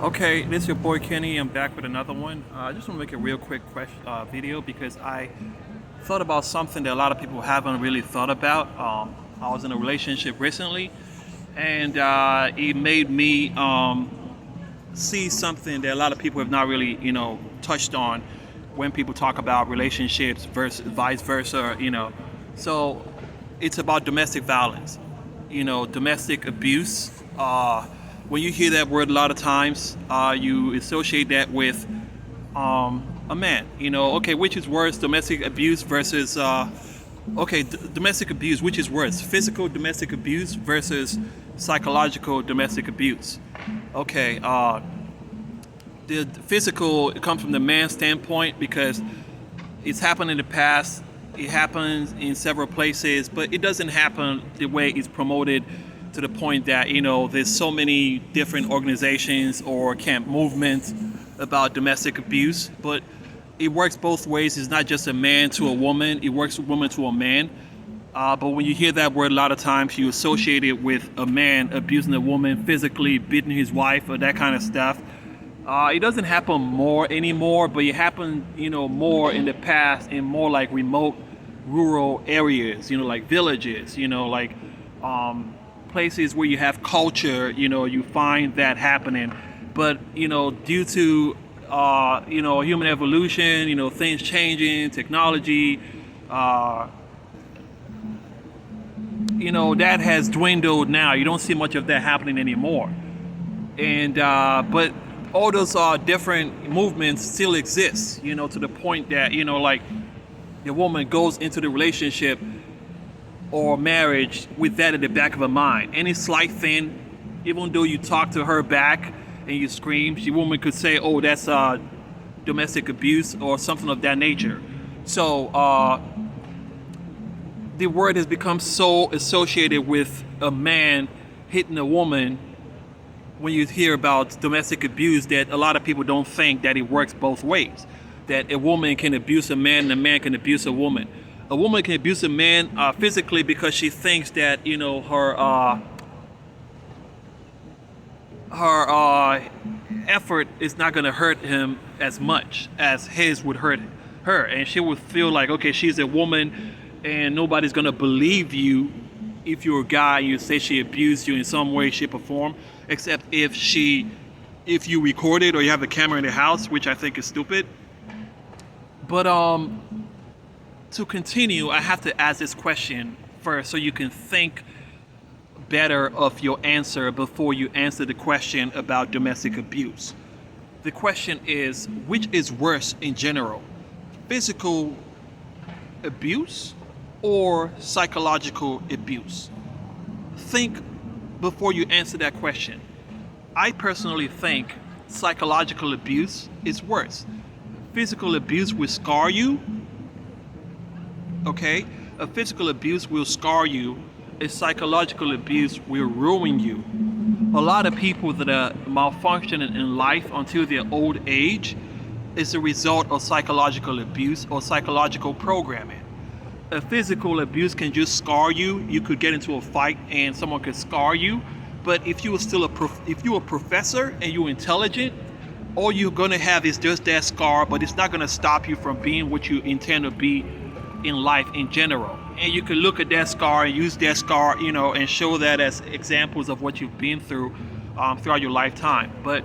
Okay, this is your boy Kenny. I'm back with another one. I just want to make a real quick video because I thought about something that a lot of people haven't really thought about. I was in a relationship recently, and it made me see something that a lot of people have not really, touched on when people talk about relationships versus vice versa. So it's about domestic violence. Domestic abuse. When you hear that word a lot of times, you associate that with a man. Okay, which is worse, domestic abuse versus domestic abuse, which is worse, physical domestic abuse versus psychological domestic abuse. Okay, the physical it comes from the man's standpoint because it's happened in the past. It happens in several places, but it doesn't happen the way it's promoted to the point that there's so many different organizations or camp movements about domestic abuse. But it works both ways. It's not just a man to a woman. It works a woman to a man. But when you hear that word a lot of times, you associate it with a man abusing a woman physically, beating his wife, or that kind of stuff. It doesn't happen more anymore, but it happened, more in the past in more like remote, rural areas, like villages, places where you have culture, you find that happening. But, due to, human evolution, things changing, technology, that has dwindled now. You don't see much of that happening anymore. And, but all those different movements still exist, to the point that, like the woman goes into the relationship or marriage with that in the back of her mind. Any slight thing, even though you talk to her back and you scream, the woman could say, oh, that's domestic abuse or something of that nature. So the word has become so associated with a man hitting a woman when you hear about domestic abuse that a lot of people don't think that it works both ways. That a woman can abuse a man and a man can abuse a woman. A woman can abuse a man physically because she thinks that her effort is not going to hurt him as much as his would hurt her, and she would feel like, okay, she's a woman and nobody's going to believe you if you're a guy and you say she abused you in some way, shape, or form, except if you record it or you have a camera in the house, which I think is stupid. But to continue, I have to ask this question first so you can think better of your answer before you answer the question about domestic abuse. The question is, which is worse in general? Physical abuse or psychological abuse? Think before you answer that question. I personally think psychological abuse is worse. Physical abuse will scar you. Okay? A physical abuse will scar you. A psychological abuse will ruin you. A lot of people that are malfunctioning in life until their old age is a result of psychological abuse or psychological programming. A physical abuse can just scar you. You could get into a fight and someone could scar you. But if you were still if you're a professor and you're intelligent, all you're gonna have is just that scar, but it's not gonna stop you from being what you intend to be in life in general. And you can look at that scar and use that scar, and show that as examples of what you've been through throughout your lifetime. But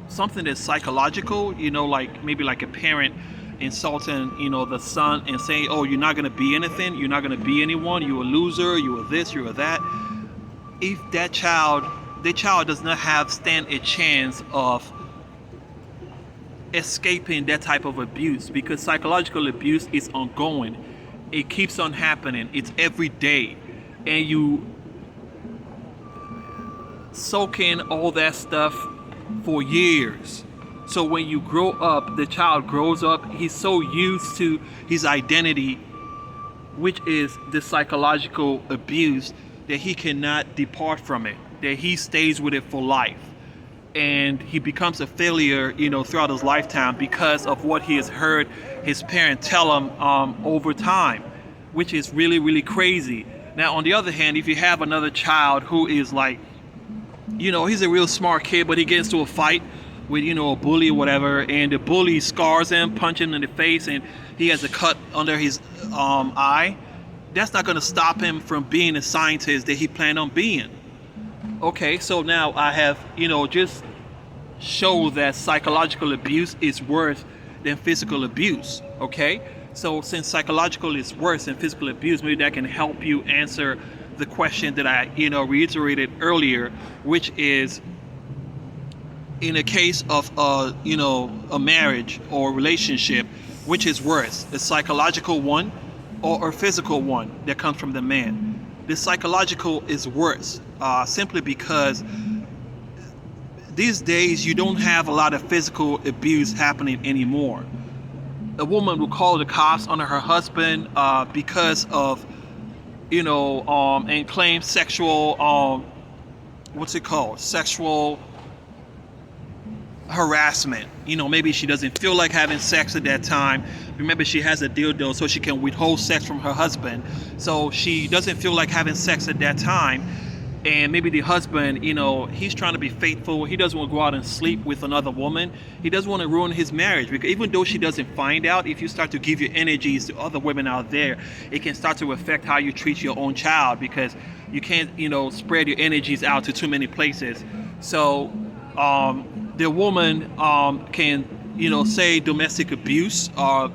something that's psychological, like maybe like a parent insulting, the son and saying, oh, you're not gonna be anything, you're not gonna be anyone, you're a loser, you're this, you're that. If the child does not stand a chance of escaping that type of abuse, because psychological abuse is ongoing. It keeps on happening. It's every day. And you soak in all that stuff for years. So when you grow up, the child grows up, he's so used to his identity, which is the psychological abuse, that he cannot depart from it, that he stays with it for life. And he becomes a failure, throughout his lifetime because of what he has heard his parents tell him over time, which is really, really crazy. Now, on the other hand, if you have another child who is like he's a real smart kid, but he gets into a fight with, a bully or whatever, and the bully scars him, punch him in the face, and he has a cut under his eye. That's not going to stop him from being the scientist that he planned on being. Okay, so now I have, just show that psychological abuse is worse than physical abuse. Okay, so since psychological is worse than physical abuse, maybe that can help you answer the question that I, reiterated earlier, which is, in a case of a marriage or relationship, which is worse, the psychological one or a physical one that comes from the man? The psychological is worse, simply because these days you don't have a lot of physical abuse happening anymore. A woman will call the cops on her husband because of, and claim sexual, sexual harassment. Maybe she doesn't feel like having sex at that time. Remember, she has a dildo, so she can withhold sex from her husband. So she doesn't feel like having sex at that time. And maybe the husband, he's trying to be faithful. He doesn't want to go out and sleep with another woman. He doesn't want to ruin his marriage, because even though she doesn't find out, if you start to give your energies to other women out there, it can start to affect how you treat your own child, because you can't, spread your energies out to too many places. So the woman can, say domestic abuse, or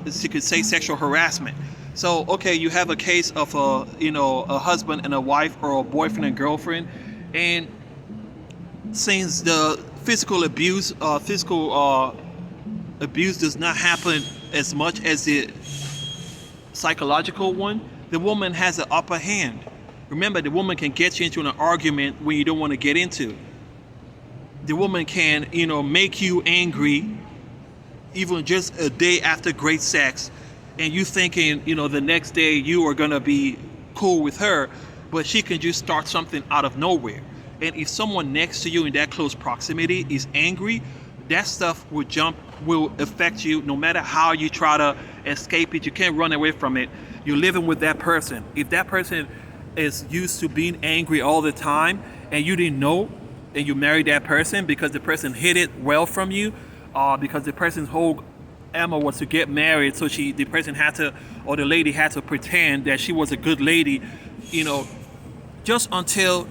she could say sexual harassment. So, okay, you have a case of a husband and a wife, or a boyfriend and girlfriend, and since the physical abuse does not happen as much as the psychological one, the woman has the upper hand. Remember, the woman can get you into an argument when you don't want to get into. The woman can, make you angry, even just a day after great sex, and you thinking, the next day you are going to be cool with her, but she can just start something out of nowhere. And if someone next to you in that close proximity is angry, that stuff will affect you no matter how you try to escape it. You can't run away from it. You're living with that person. If that person is used to being angry all the time and you didn't know, and you married that person because the person hid it well from you, because the person's whole Emma was to get married, so the person had to, or the lady had to pretend that she was a good lady, just until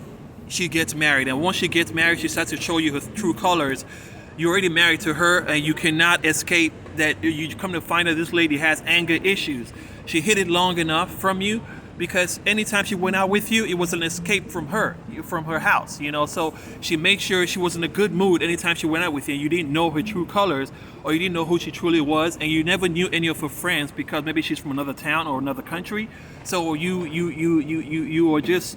she gets married. And once she gets married, she starts to show you her true colors. You're already married to her, and you cannot escape that. You come to find out this lady has anger issues. She hid it long enough from you, because anytime she went out with you, it was an escape from her house, So she made sure she was in a good mood anytime she went out with you. You didn't know her true colors, or you didn't know who she truly was, and you never knew any of her friends because maybe she's from another town or another country. So you are just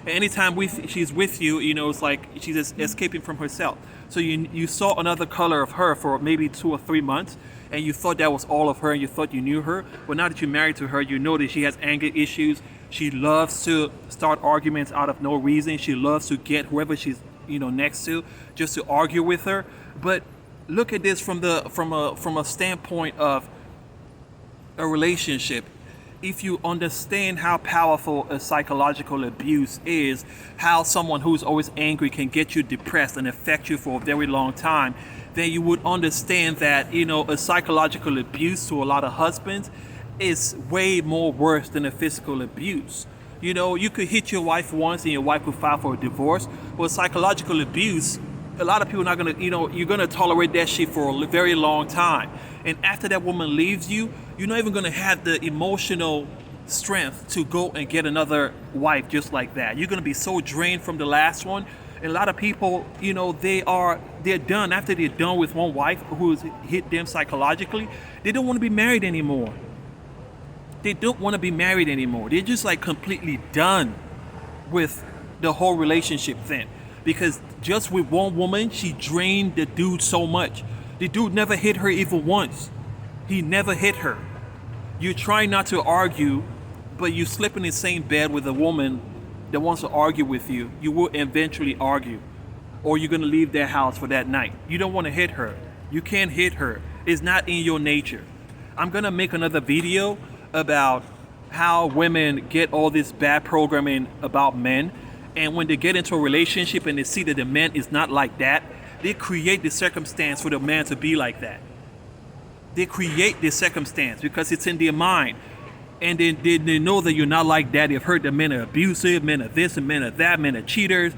anytime she's with you, it's like she's just escaping from herself. So you saw another color of her for maybe 2 or 3 months, and you thought that was all of her, and you thought you knew her. But now that you're married to her, you know that she has anger issues. She loves to start arguments out of no reason. She loves to get whoever she's next to just to argue with her. But look at this from a standpoint of a relationship. If you understand how powerful a psychological abuse is, how someone who's always angry can get you depressed and affect you for a very long time, then you would understand that, a psychological abuse to a lot of husbands is way more worse than a physical abuse. You could hit your wife once and your wife would file for a divorce. But psychological abuse, a lot of people are not going to, you're going to tolerate that shit for a very long time. And after that woman leaves you, you're not even going to have the emotional strength to go and get another wife just like that. You're going to be so drained from the last one. And a lot of people, they're done. After they're done with one wife who's hit them psychologically, they don't want to be married anymore. They don't want to be married anymore. They're just like completely done with the whole relationship thing. Because just with one woman, she drained the dude so much. The dude never hit her even once. He never hit her. You're trying not to argue, but you sleep in the same bed with a woman that wants to argue with you. You will eventually argue, or you're going to leave their house for that night. You don't want to hit her. You can't hit her. It's not in your nature. I'm going to make another video about how women get all this bad programming about men, And when they get into a relationship and they see that the man is not like that, they create the circumstance for the man to be like that. They create the circumstance because it's in their mind. And they know that you're not like that. They've heard that men are abusive, men are this and men are that, men are cheaters.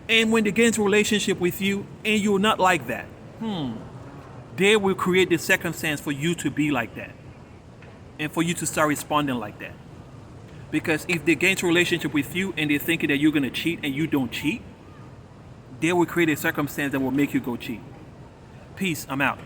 And when they get into a relationship with you and you're not like that, they will create the circumstance for you to be like that. And for you to start responding like that. Because if they get into a relationship with you and they're thinking that you're going to cheat and you don't cheat, they will create a circumstance that will make you go cheat. Peace, I'm out.